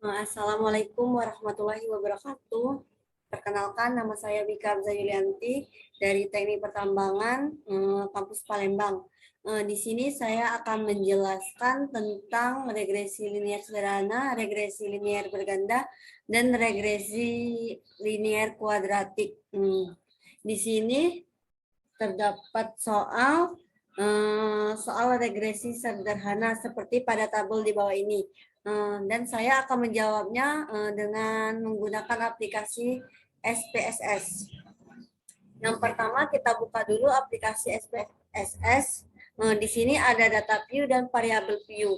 Assalamualaikum warahmatullahi wabarakatuh. Perkenalkan, nama saya Wika Zayulianti dari Teknik Pertambangan Kampus Palembang. Di sini saya akan menjelaskan tentang regresi linear sederhana, regresi linear berganda, dan regresi linear kuadratik. Di sini terdapat soal regresi sederhana seperti pada tabel di bawah ini. Dan saya akan menjawabnya dengan menggunakan aplikasi SPSS. Yang pertama kita buka dulu aplikasi SPSS. Di sini ada data view dan variable view.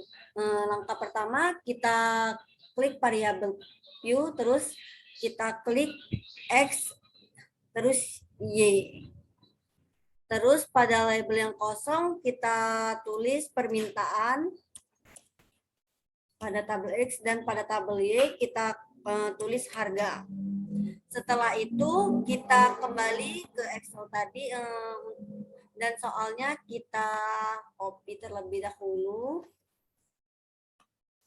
Langkah pertama kita klik variable view, terus kita klik X, terus Y. Terus pada label yang kosong kita tulis permintaan. Pada tabel X dan pada tabel Y kita tulis harga. Setelah itu kita kembali ke Excel tadi dan soalnya kita copy terlebih dahulu.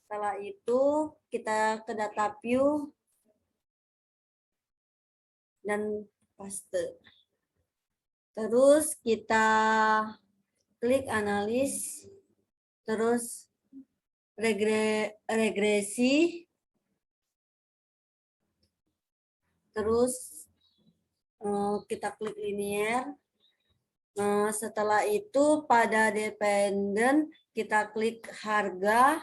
Setelah itu kita ke data view dan paste. Terus kita klik analis, terus regresi, terus kita klik linear. Setelah itu pada dependen kita klik harga,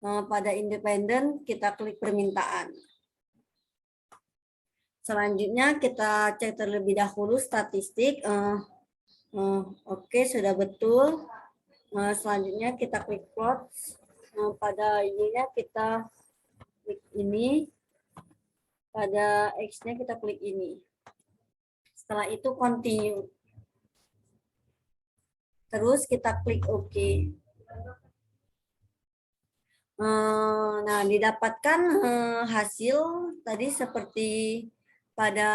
pada independen kita klik permintaan. Selanjutnya kita cek terlebih dahulu statistik. Oke, sudah betul. Selanjutnya kita klik plot. Pada ininya kita klik ini, pada X-nya kita klik ini. Setelah itu continue. Terus kita klik OK. Nah, didapatkan hasil tadi seperti pada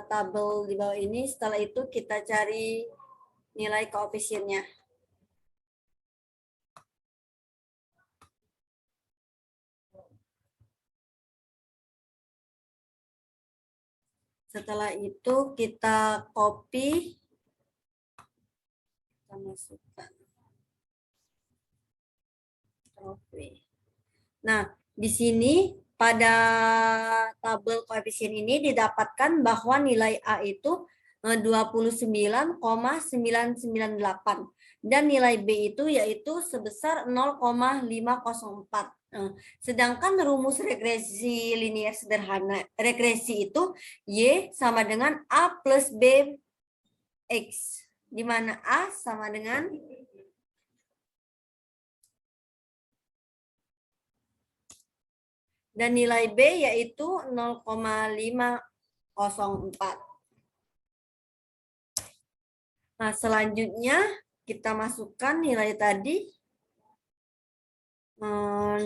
tabel di bawah ini. Setelah itu kita cari nilai koefisiennya. Setelah itu kita copy, kita masukkan. Nah, di sini pada tabel koefisien ini didapatkan bahwa nilai A itu 29,998 dan nilai B itu yaitu sebesar 0,504. Sedangkan rumus regresi linear sederhana regresi itu Y sama dengan A plus B X, di mana A sama dengan dan nilai B yaitu 0,504. Nah, selanjutnya kita masukkan nilai tadi,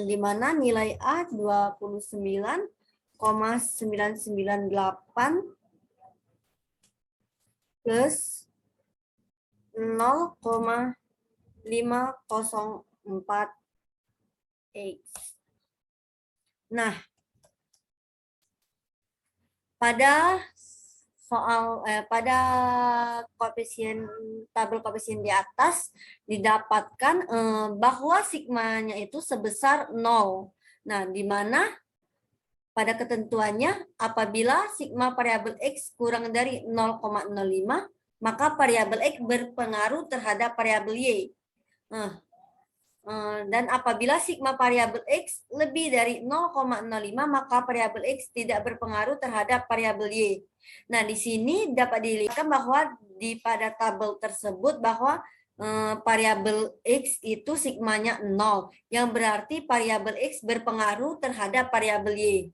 di mana nilai A 29,998 plus 0,504 X. Nah, pada pada koefisien tabel koefisien di atas didapatkan bahwa sigmanya itu sebesar 0. Nah, di mana pada ketentuannya apabila sigma variabel X kurang dari 0,05, maka variabel X berpengaruh terhadap variabel Y. Dan apabila sigma variabel X lebih dari 0,05, maka variabel X tidak berpengaruh terhadap variabel Y. Nah, di sini dapat dilihat bahwa pada tabel tersebut bahwa variabel X itu sigmanya 0, yang berarti variabel X berpengaruh terhadap variabel Y.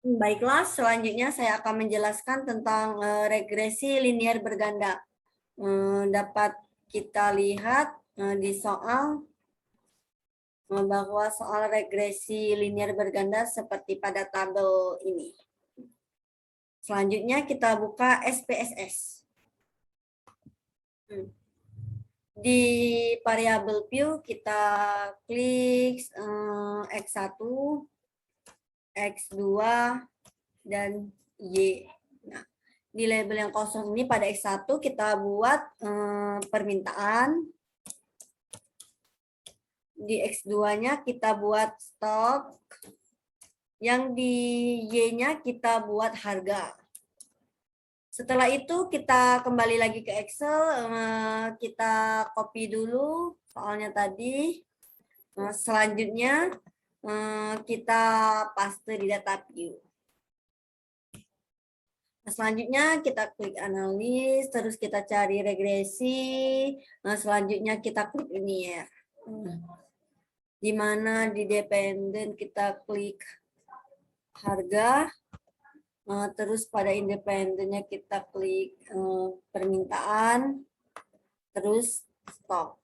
Baiklah, selanjutnya saya akan menjelaskan tentang regresi linear berganda. Dapat kita lihat di soal bahwa soal regresi linear berganda seperti pada tabel ini. Selanjutnya kita buka SPSS. Di variabel view kita klik X1, X2, dan Y. Nah, di label yang kosong ini pada X1 kita buat permintaan. Di X2-nya kita buat stok. Yang di Y-nya kita buat harga. Setelah itu kita kembali lagi ke Excel, kita copy dulu soalnya tadi. Selanjutnya kita paste di data view. Selanjutnya kita klik analis, terus kita cari regresi. Selanjutnya kita klik linear. Di mana di dependen kita klik harga. Terus pada independennya kita klik permintaan, terus stok.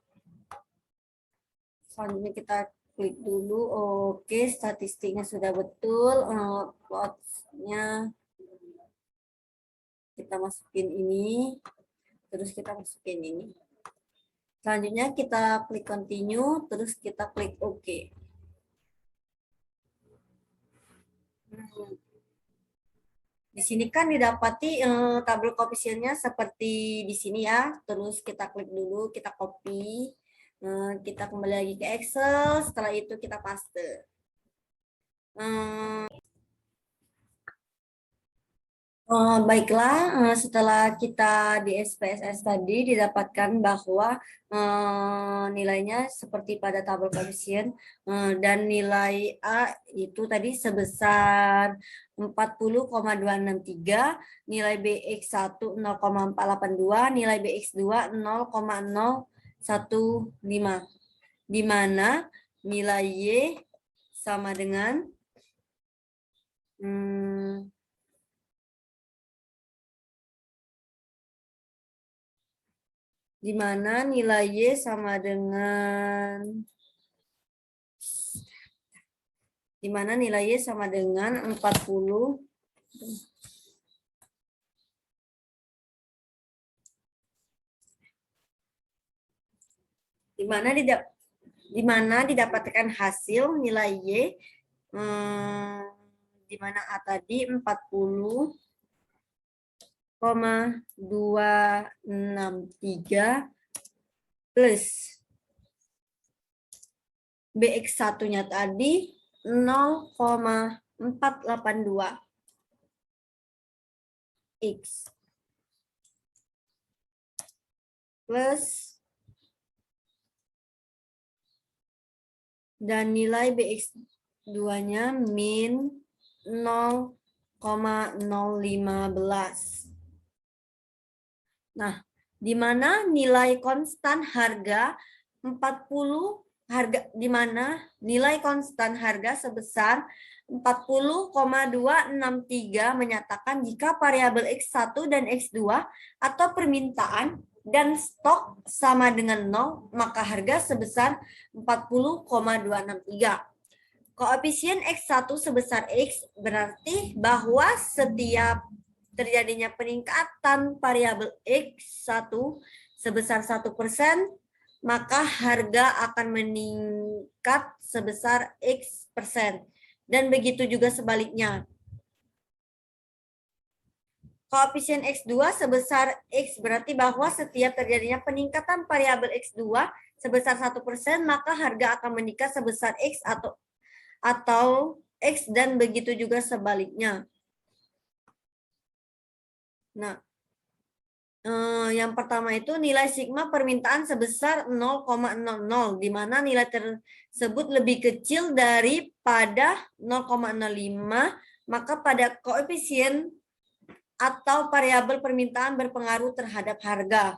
Selanjutnya kita klik dulu, oke, statistiknya sudah betul, plotnya kita masukin ini, terus kita masukin ini. Selanjutnya kita klik continue, terus kita klik OK. Di sini kan didapati tabel koefisiennya seperti di sini ya. Terus kita klik dulu, kita copy. Kita kembali lagi ke Excel, setelah itu kita paste. Baiklah, setelah kita di SPSS tadi didapatkan bahwa nilainya seperti pada tabel koefisien dan nilai A itu tadi sebesar 40,263, nilai BX1 0,482, nilai BX2 0,015, di mana nilai Y sama dengan di mana nilai Y sama dengan 40. Di mana didapatkan hasil nilai Y di mana A tadi 40,263 plus BX1-nya tadi 0,482 X plus dan nilai BX2-nya min 0,015. Nah, di mana nilai konstan harga 40 di mana nilai konstan harga sebesar 40,263 menyatakan jika variabel X1 dan X2 atau permintaan dan stok sama dengan 0, maka harga sebesar 40,263. Koefisien X1 sebesar X berarti bahwa setiap terjadinya peningkatan variabel X1 sebesar 1%, maka harga akan meningkat sebesar X%. Dan begitu juga sebaliknya. Koefisien X2 sebesar X berarti bahwa setiap terjadinya peningkatan variabel X2 sebesar 1%, maka harga akan meningkat sebesar X atau X, dan begitu juga sebaliknya. Nah, yang pertama itu nilai sigma permintaan sebesar 0,00, di mana nilai tersebut lebih kecil daripada 0,05, maka pada koefisien atau variabel permintaan berpengaruh terhadap harga.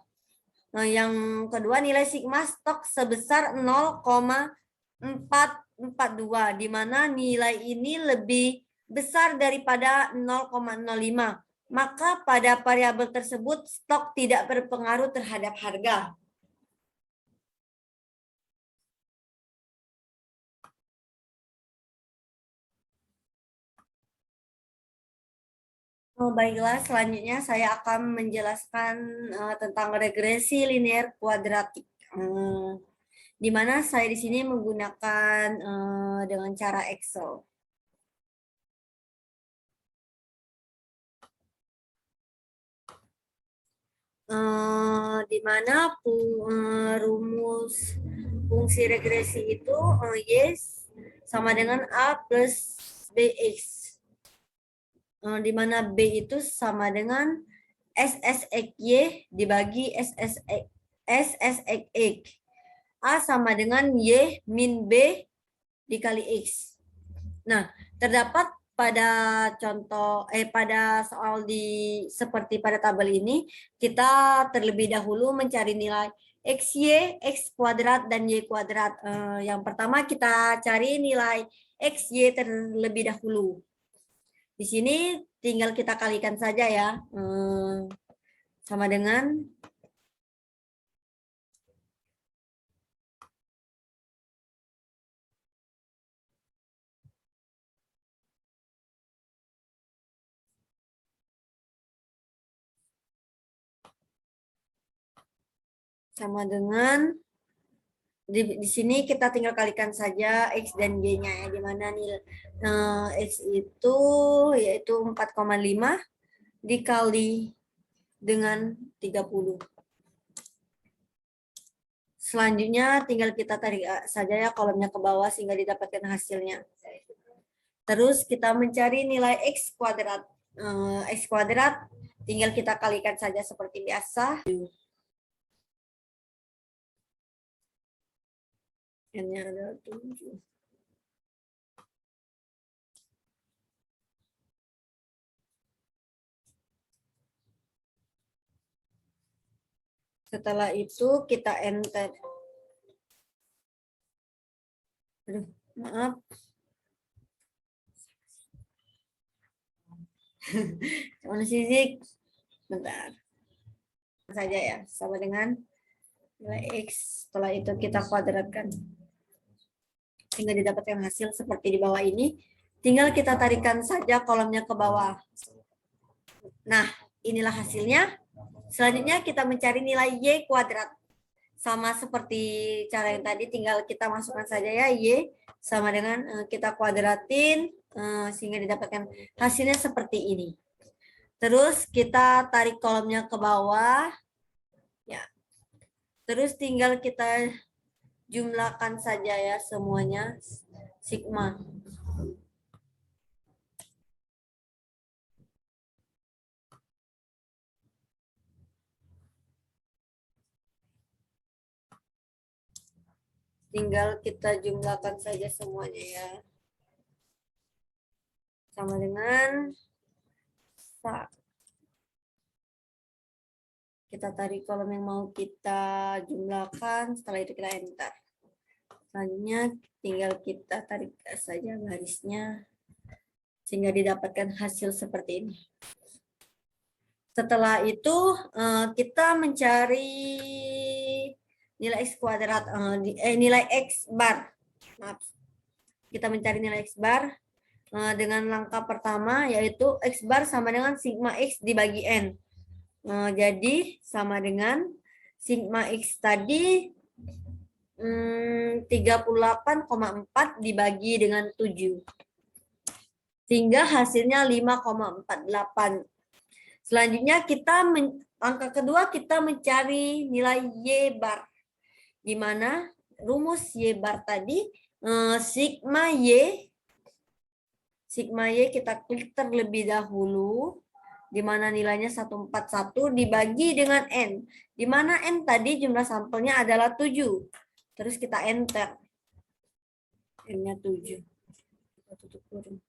Nah, yang kedua nilai sigma stok sebesar 0,442, di mana nilai ini lebih besar daripada 0,05. Maka pada variabel tersebut stok tidak berpengaruh terhadap harga. Baiklah, selanjutnya saya akan menjelaskan tentang regresi linear kuadratik. Di mana saya di sini menggunakan dengan cara Excel. Di mana rumus fungsi regresi itu Y sama dengan A plus BX. Di mana B itu sama dengan SSXY dibagi SSXX. A sama dengan Y min B dikali X. Nah, terdapat pada pada soal seperti pada tabel ini, kita terlebih dahulu mencari nilai XY, X kuadrat, dan Y kuadrat. Yang pertama kita cari nilai XY terlebih dahulu. Di sini tinggal kita kalikan saja ya. Sama dengan di sini kita tinggal kalikan saja X dan Y-nya ya, di mana nih X itu yaitu 4,5 dikali dengan 30. Selanjutnya tinggal kita tarik saja ya kolomnya ke bawah sehingga didapatkan hasilnya. Terus kita mencari nilai X kuadrat. X kuadrat tinggal kita kalikan saja seperti biasa. N-nya adalah 7. Setelah itu kita enter. Aduh, maaf. Mana sih? Bentar. Saja ya, sama dengan nilai X. Setelah itu kita kuadratkan. Sehingga didapatkan hasil seperti di bawah ini. Tinggal kita tarikan saja kolomnya ke bawah. Nah, inilah hasilnya. Selanjutnya kita mencari nilai Y kuadrat. Sama seperti cara yang tadi, tinggal kita masukkan saja ya Y. Sama dengan kita kuadratin sehingga didapatkan hasilnya seperti ini. Terus kita tarik kolomnya ke bawah. Ya. Terus tinggal kita jumlahkan saja ya semuanya. Sigma. Tinggal kita jumlahkan saja semuanya ya. Sama dengan kita tarik kolom yang mau kita jumlahkan, setelah itu kita enter. Selanjutnya tinggal kita tarik saja garisnya sehingga didapatkan hasil seperti ini. Setelah itu kita mencari nilai X kuadrat, nilai X bar. Maaf. Kita mencari nilai X bar dengan langkah pertama yaitu X bar sama dengan sigma X dibagi N. Jadi sama dengan sigma X tadi 38,4 dibagi dengan 7. Sehingga hasilnya 5,48. Selanjutnya angka kedua kita mencari nilai Y bar. Di mana rumus Y bar tadi sigma Y kita klik terlebih dahulu. Di mana nilainya 141 dibagi dengan N. Di mana N tadi jumlah sampelnya adalah 7. Terus kita enter. N-nya 7. Kita tutup kurung.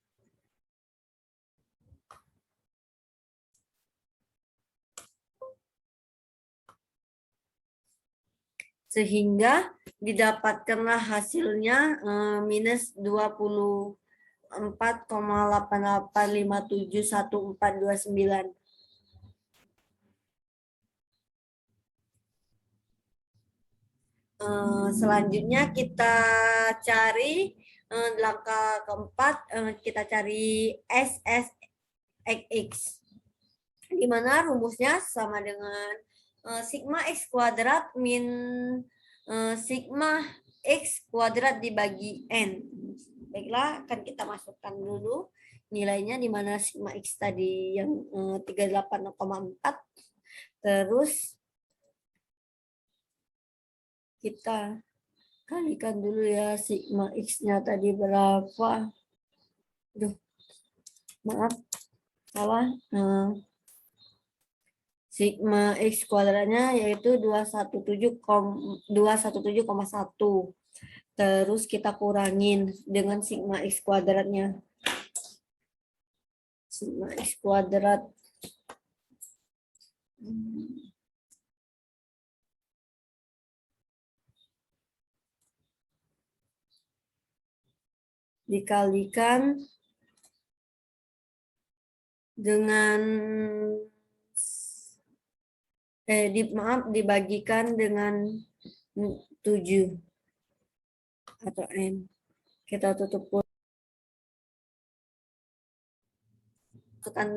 Sehingga didapatkanlah hasilnya minus 24,88571429. Selanjutnya kita cari langkah keempat, kita cari SSXX. Di mana rumusnya sama dengan sigma X kuadrat min sigma X kuadrat dibagi N. Baiklah, akan kita masukkan dulu nilainya, di mana sigma X tadi yang 38,4. Terus kita kalikan dulu ya, sigma X-nya tadi berapa. Aduh, maaf, salah. Sigma X kuadratnya yaitu 217,1. Terus kita kurangin dengan sigma X kuadratnya. Sigma X kuadrat. Dikalikan dengan dibagikan dengan 7 atau N. Kita tutup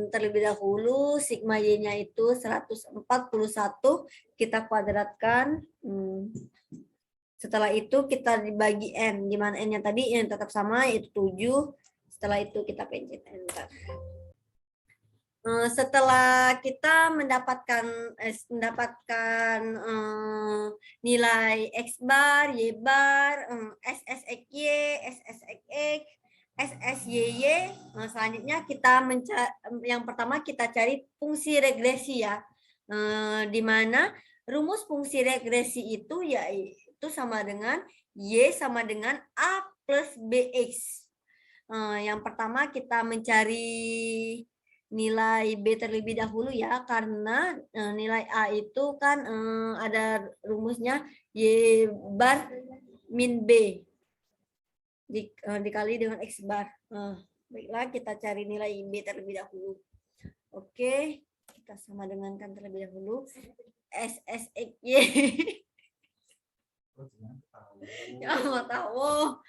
terlebih dahulu. Sigma Y-nya itu 141, kita kuadratkan. Setelah itu kita dibagi N, di mana N-nya tadi yang tetap sama, yaitu 7. Setelah itu kita pencet Enter. Setelah kita mendapatkan nilai X bar, Y bar, SSXY, SSXX, SSYY, selanjutnya kita yang pertama kita cari fungsi regresi ya, di mana rumus fungsi regresi itu yaitu sama dengan Y sama dengan A plus BX. Yang pertama kita mencari nilai B terlebih dahulu ya, karena nilai A itu kan ada rumusnya Y bar min B dikali dengan X bar. Baiklah, kita cari nilai B terlebih dahulu. Oke, kita sama dengankan terlebih dahulu. SSXY. Ya, mau tahu.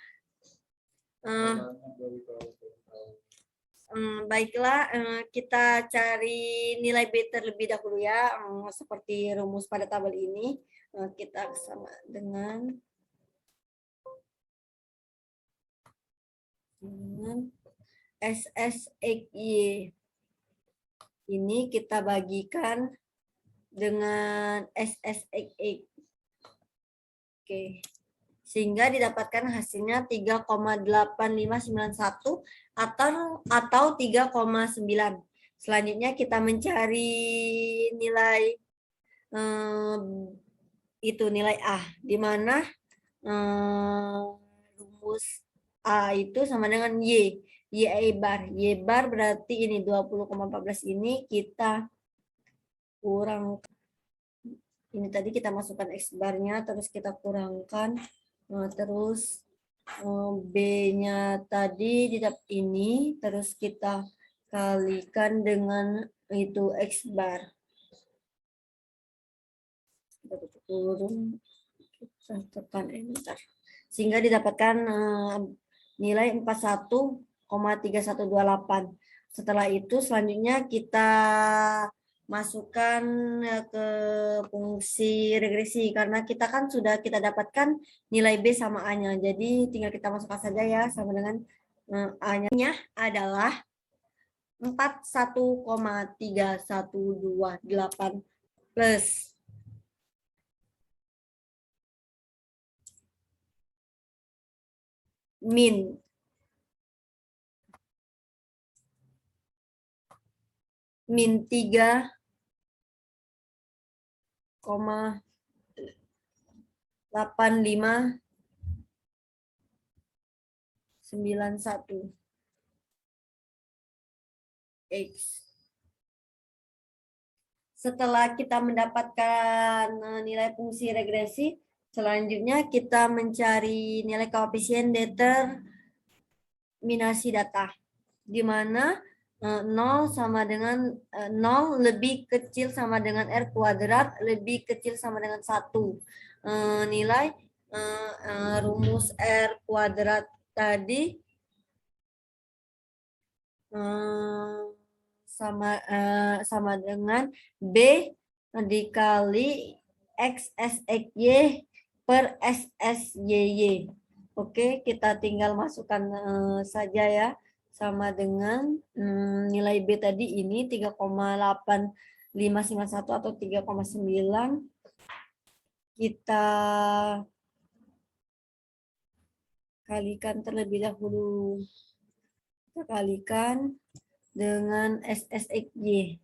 Baiklah, kita cari nilai B terlebih dahulu ya, seperti rumus pada tabel ini. Kita sama dengan SSXY. Ini kita bagikan dengan SSXX. Oke. Sehingga didapatkan hasilnya 3,8591 atau 3,9. Selanjutnya kita mencari nilai nilai A, di mana rumus A itu sama dengan Y bar. Y bar berarti ini 20,14, ini kita kurang. Ini tadi kita masukkan X barnya, terus kita kurangkan. Terus B-nya tadi didapat ini, terus kita kalikan dengan itu X bar. Kita turun, kita tekan Enter. Sehingga didapatkan nilai 41,3128. Setelah itu selanjutnya kita masukkan ke fungsi regresi, karena kita kan sudah kita dapatkan nilai B sama A-nya. Jadi tinggal kita masukkan saja ya, sama dengan A-nya adalah 41,3128 plus min 3,8591 X. Setelah kita mendapatkan nilai fungsi regresi, selanjutnya kita mencari nilai koefisien determinasi data, di mana 0 sama dengan 0 lebih kecil sama dengan R kuadrat lebih kecil sama dengan 1. Nilai rumus R kuadrat tadi sama dengan B dikali XSXY per SSYY. Oke, kita tinggal masukkan saja ya. Sama dengan nilai B tadi ini 3,8591 atau 3,9. Kita kalikan terlebih dahulu. Kita kalikan dengan SSXY.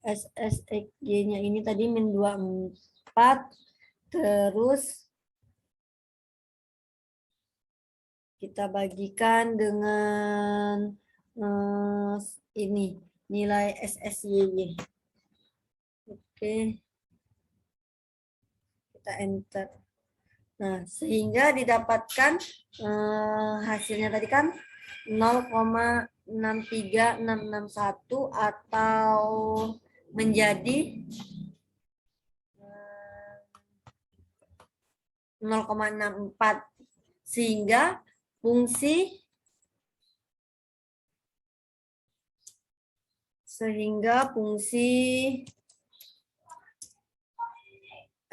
SSXY-nya ini tadi min 24, terus kita bagikan dengan ini nilai SSYY. Oke, kita enter. Nah, sehingga didapatkan hasilnya tadi kan 0,63661 atau menjadi 0,64, sehingga fungsi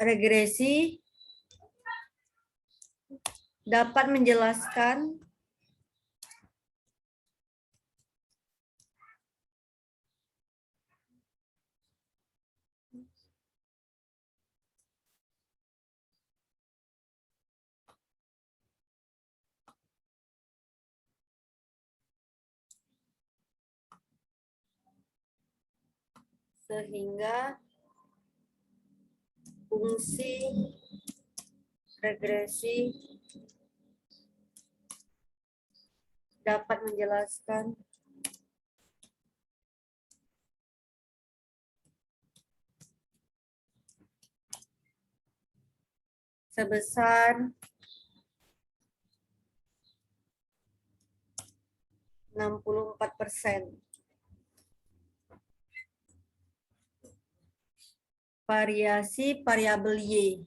regresi dapat menjelaskan sehingga fungsi regresi dapat menjelaskan sebesar 64% variasi variabel Y.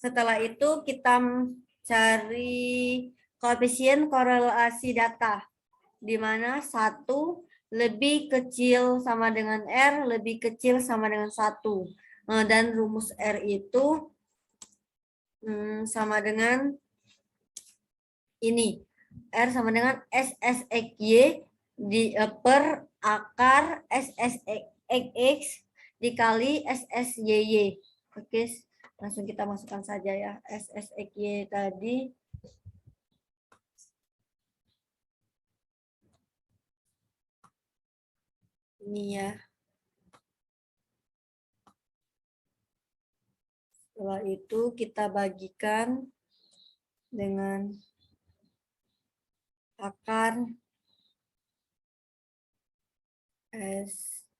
Setelah itu kita cari koefisien korelasi data, di mana 1 lebih kecil sama dengan R, lebih kecil sama dengan 1. Dan rumus R itu sama dengan ini. R sama dengan SSXY per akar SSX dikali SSYY. Oke, langsung kita masukkan saja ya. SSXY tadi ini ya. Setelah itu kita bagikan dengan akar SQRT.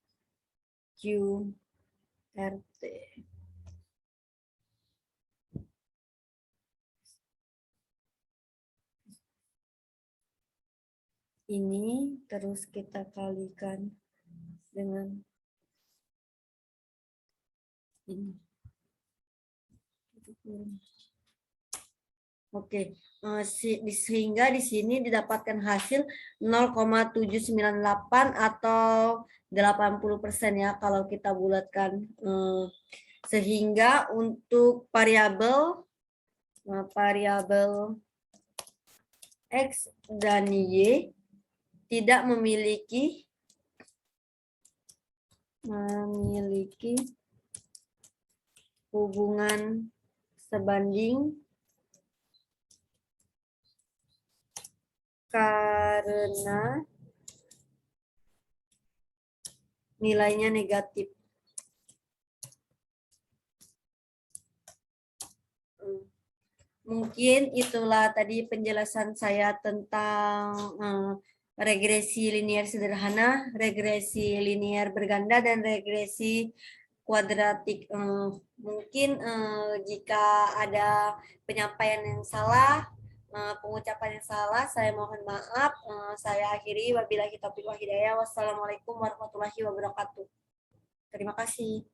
Ini terus kita kalikan dengan ini. Oke, sehingga di sini didapatkan hasil 0,798 atau 80% ya kalau kita bulatkan. Sehingga untuk variabel X dan Y tidak memiliki hubungan sebanding karena nilainya negatif. Mungkin itulah tadi penjelasan saya tentang regresi linear sederhana, regresi linear berganda, dan regresi kuadratik. Mungkin jika ada penyampaian yang salah, pengucapan yang salah, saya mohon maaf. Saya akhiri, wabillahi taufiq wal hidayah. Wassalamualaikum warahmatullahi wabarakatuh. Terima kasih.